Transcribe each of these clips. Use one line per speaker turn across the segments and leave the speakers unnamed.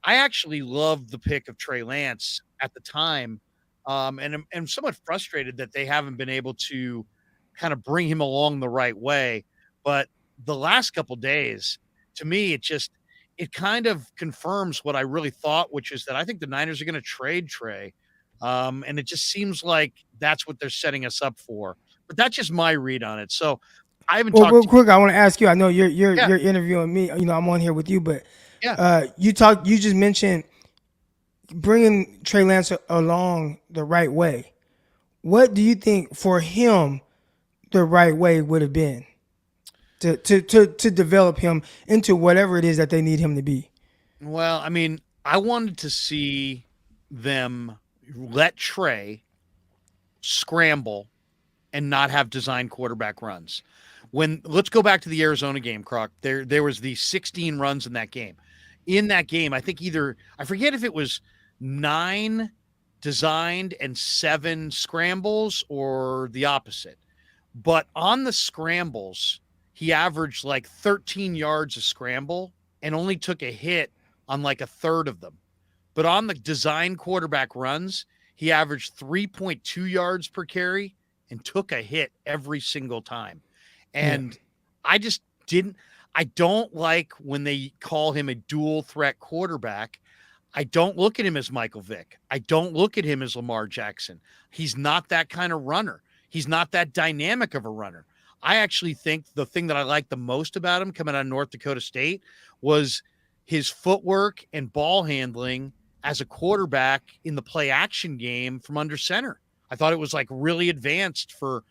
I actually loved the pick of Trey Lance at the time, and I'm somewhat frustrated that they haven't been able to kind of bring him along the right way. But the last couple days, to me, it kind of confirms what I really thought, which is that I think the Niners are going to trade Trey, and it just seems like that's what they're setting us up for. But that's just my read on it. So I haven't
Well,
talked
real
to
quick, I want to ask you. I know
yeah,
you're interviewing me. I'm on here with you, but
yeah.
you just mentioned bringing Trey Lance along the right way. What do you think for him the right way would have been to develop him into whatever it is that they need him to be?
Well, I mean, I wanted to see them let Trey scramble and not have design quarterback runs. When let's go back to the Arizona game, Croc. There was the 16 runs in that game. In that game, I think either I forget if it was 9 designed and 7 scrambles or the opposite. But on the scrambles, he averaged like 13 yards a scramble and only took a hit on like a third of them. But on the design quarterback runs, he averaged 3.2 yards per carry and took a hit every single time.
Yeah.
And I just didn't, I don't like when they call him a dual threat quarterback. I don't look at him as Michael Vick. I don't look at him as Lamar Jackson. He's not that kind of runner. He's not that dynamic of a runner. I actually think the thing that I liked the most about him coming out of North Dakota State was his footwork and ball handling as a quarterback in the play action game from under center. I thought it was like really advanced for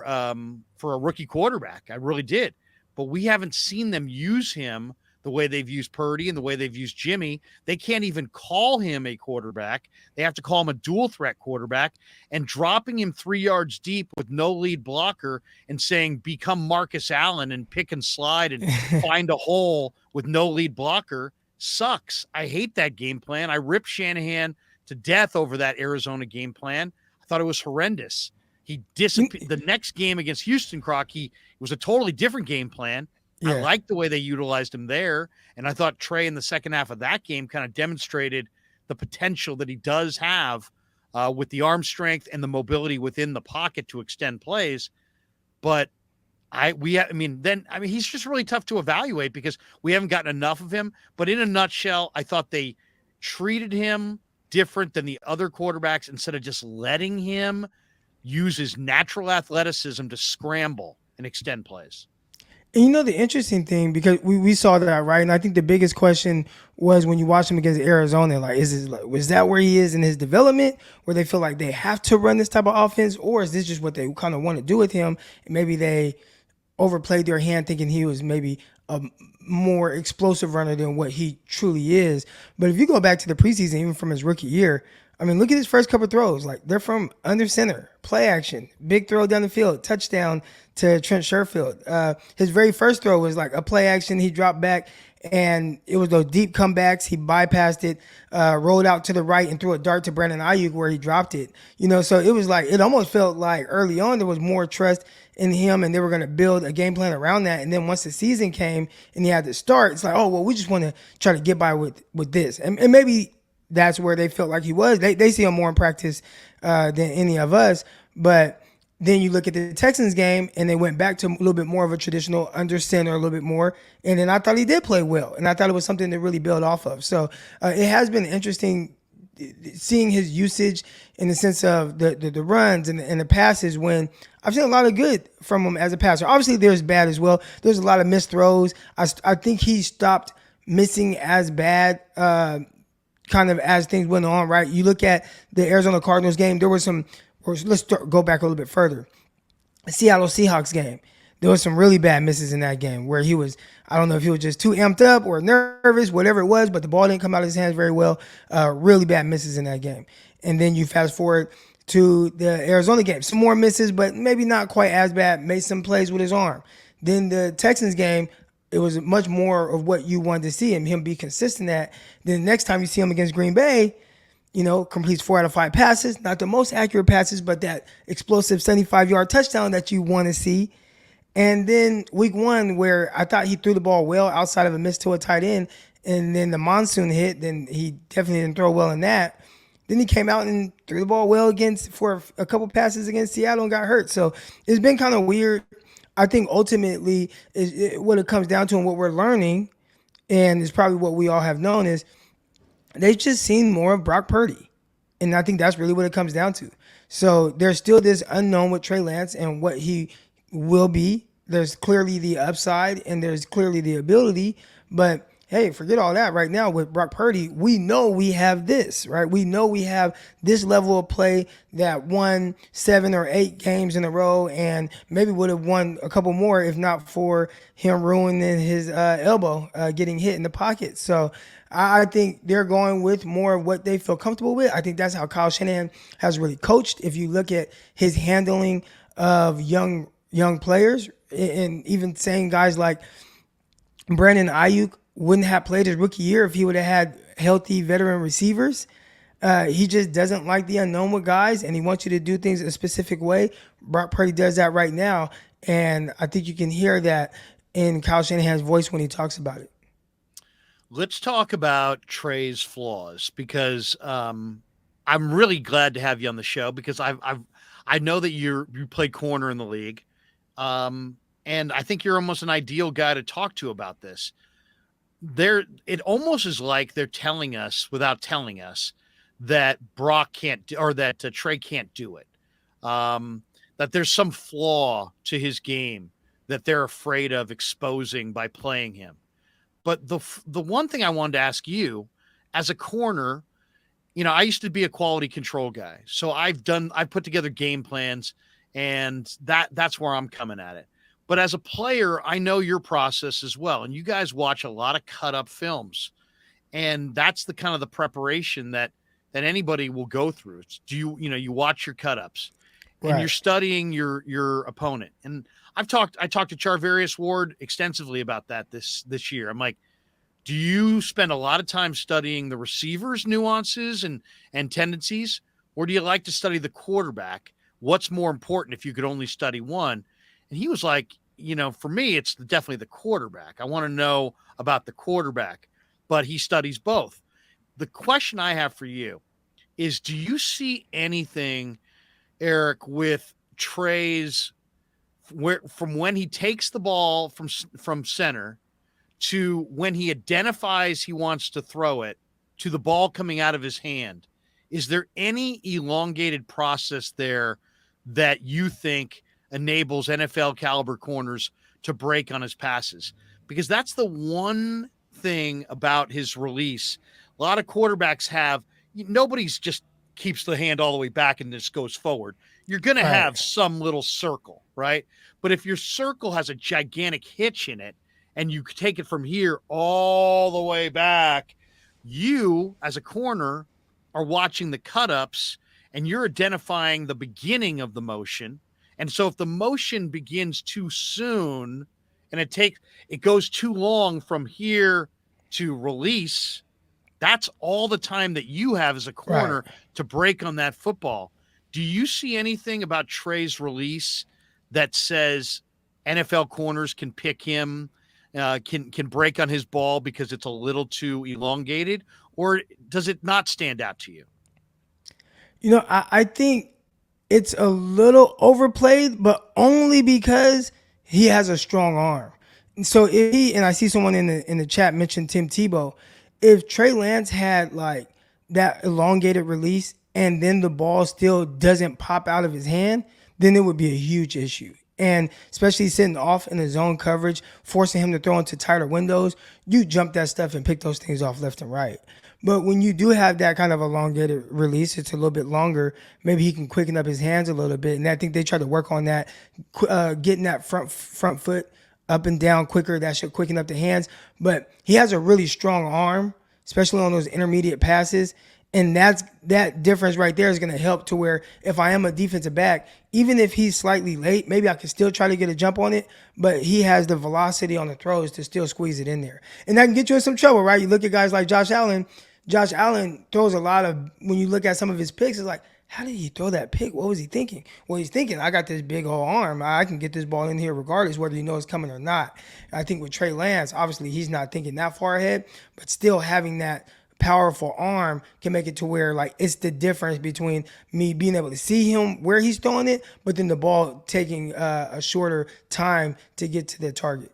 a rookie quarterback. I really did. But we haven't seen them use him the way they've used Purdy and the way they've used Jimmy. They can't even call him a quarterback. They have to call him a dual threat quarterback, and dropping him 3 yards deep with no lead blocker and saying, become Marcus Allen and pick and slide and find a hole with no lead blocker sucks. I hate that game plan. I ripped Shanahan to death over that Arizona game plan. I thought it was horrendous. He disappeared. The next game against Houston, Croc, it was a totally different game plan. I
Yeah.
liked the way they utilized him there. And I thought Trey in the second half of that game kind of demonstrated the potential that he does have with the arm strength and the mobility within the pocket to extend plays. But he's just really tough to evaluate because we haven't gotten enough of him. But in a nutshell, I thought they treated him different than the other quarterbacks instead of just letting him use his natural athleticism to scramble and extend plays.
And the interesting thing, because we saw that, right? And I think the biggest question was when you watch him against Arizona, like, was that where he is in his development, where they feel like they have to run this type of offense, or is this just what they kind of want to do with him? And maybe they overplayed their hand thinking he was maybe a more explosive runner than what he truly is. But if you go back to the preseason, even from his rookie year, I mean, look at his first couple of throws. Like, they're from under center, play action, big throw down the field, touchdown to Trent Sherfield. His very first throw was like a play action. He dropped back, and it was those deep comebacks. He bypassed it, rolled out to the right, and threw a dart to Brandon Ayuk where he dropped it. So it was like, it almost felt like early on there was more trust in him, and they were going to build a game plan around that. And then once the season came and he had to start, it's like, oh, well, we just want to try to get by with this. And maybe that's where they felt like he was. They see him more in practice than any of us. But then you look at the Texans game, and they went back to a little bit more of a traditional under center, a little bit more. And then I thought he did play well, and I thought it was something to really build off of. So it has been interesting seeing his usage in the sense of the runs and the passes, when I've seen a lot of good from him as a passer. Obviously, there's bad as well. There's a lot of missed throws. I think he stopped missing as bad kind of as things went on, right? You look at the Arizona Cardinals game, there was some, or go back a little bit further. The Seattle Seahawks game, there was some really bad misses in that game where he was, I don't know if he was just too amped up or nervous, whatever it was, but the ball didn't come out of his hands very well. Really bad misses in that game. And then you fast forward to the Arizona game, some more misses, but maybe not quite as bad, made some plays with his arm. Then the Texans game, it was much more of what you wanted to see him be consistent at. Then the next time you see him against Green Bay, completes 4 out of 5 passes, not the most accurate passes, but that explosive 75-yard touchdown that you want to see. And then week 1, where I thought he threw the ball well outside of a miss to a tight end, and then the monsoon hit. Then he definitely didn't throw well in that. Then he came out and threw the ball well against for a couple passes against Seattle and got hurt. So it's been kind of weird. I think ultimately what it comes down to and what we're learning, and it's probably what we all have known is they've just seen more of Brock Purdy. And I think that's really what it comes down to. So there's still this unknown with Trey Lance and what he will be. There's clearly the upside and there's clearly the ability. But hey, forget all that right now with Brock Purdy. We know we have this, right? We know we have this level of play that won 7 or 8 games in a row and maybe would have won a couple more if not for him ruining his elbow, getting hit in the pocket. So I think they're going with more of what they feel comfortable with. I think that's how Kyle Shanahan has really coached. If you look at his handling of young players, and even saying guys like Brandon Ayuk wouldn't have played his rookie year if he would have had healthy veteran receivers. He just doesn't like the unknown with guys, and he wants you to do things a specific way. Brock Purdy does that right now, and I think you can hear that in Kyle Shanahan's voice when he talks about it.
Let's talk about Trey's flaws because I'm really glad to have you on the show because I know that you play corner in the league, and I think you're almost an ideal guy to talk to about this. It almost is like they're telling us without telling us that Brock can't or that Trey can't do it. That there's some flaw to his game that they're afraid of exposing by playing him. But the one thing I wanted to ask you, as a corner, I used to be a quality control guy, so I've put together game plans, and that's where I'm coming at it. But as a player, I know your process as well, and you guys watch a lot of cut up films, and that's the kind of the preparation that anybody will go through. You watch your cut ups, and you're
Right.
studying your opponent. And I talked to Charvarius Ward extensively about that this year. I'm like, do you spend a lot of time studying the receiver's nuances and tendencies, or do you like to study the quarterback? What's more important if you could only study one? And he was like, for me, it's definitely the quarterback. I want to know about the quarterback, but he studies both. The question I have for you is, do you see anything, Eric, with Trey's from when he takes the ball from center to when he identifies he wants to throw it to the ball coming out of his hand? Is there any elongated process there that you think enables NFL caliber corners to break on his passes? Because that's the one thing about his release. A lot of quarterbacks nobody's just keeps the hand all the way back and just goes forward. You're going to
Right.
have some little circle, right? But if your circle has a gigantic hitch in it and you take it from here all the way back, you as a corner are watching the cut ups and you're identifying the beginning of the motion. And so if the motion begins too soon and it goes too long from here to release, that's all the time that you have as a
Right.
corner to break on that football. Do you see anything about Trey's release that says NFL corners can pick him, can break on his ball because it's a little too elongated, or does it not stand out to you?
I think it's a little overplayed, but only because he has a strong arm. So if he and I see someone in the chat mention Tim Tebow, if Trey Lance had like that elongated release and then the ball still doesn't pop out of his hand, then it would be a huge issue. And especially sitting off in the zone coverage, forcing him to throw into tighter windows, you jump that stuff and pick those things off left and right. But when you do have that kind of elongated release, it's a little bit longer. Maybe he can quicken up his hands a little bit, and I think they try to work on that, getting that front foot up and down quicker. That should quicken up the hands. But he has a really strong arm, especially on those intermediate passes. And that difference right there is going to help to where if I am a defensive back, even if he's slightly late, maybe I can still try to get a jump on it, but he has the velocity on the throws to still squeeze it in there. And that can get you in some trouble, right? You look at guys like Josh Allen. Josh Allen throws a lot of, when you look at some of his picks, it's like, how did he throw that pick? What was he thinking? Well, he's thinking, I got this big old arm. I can get this ball in here regardless whether he knows it's coming or not. I think with Trey Lance, obviously he's not thinking that far ahead, but still having that powerful arm can make it to where like it's the difference between me being able to see him where he's throwing it, but then the ball taking a shorter time to get to the target.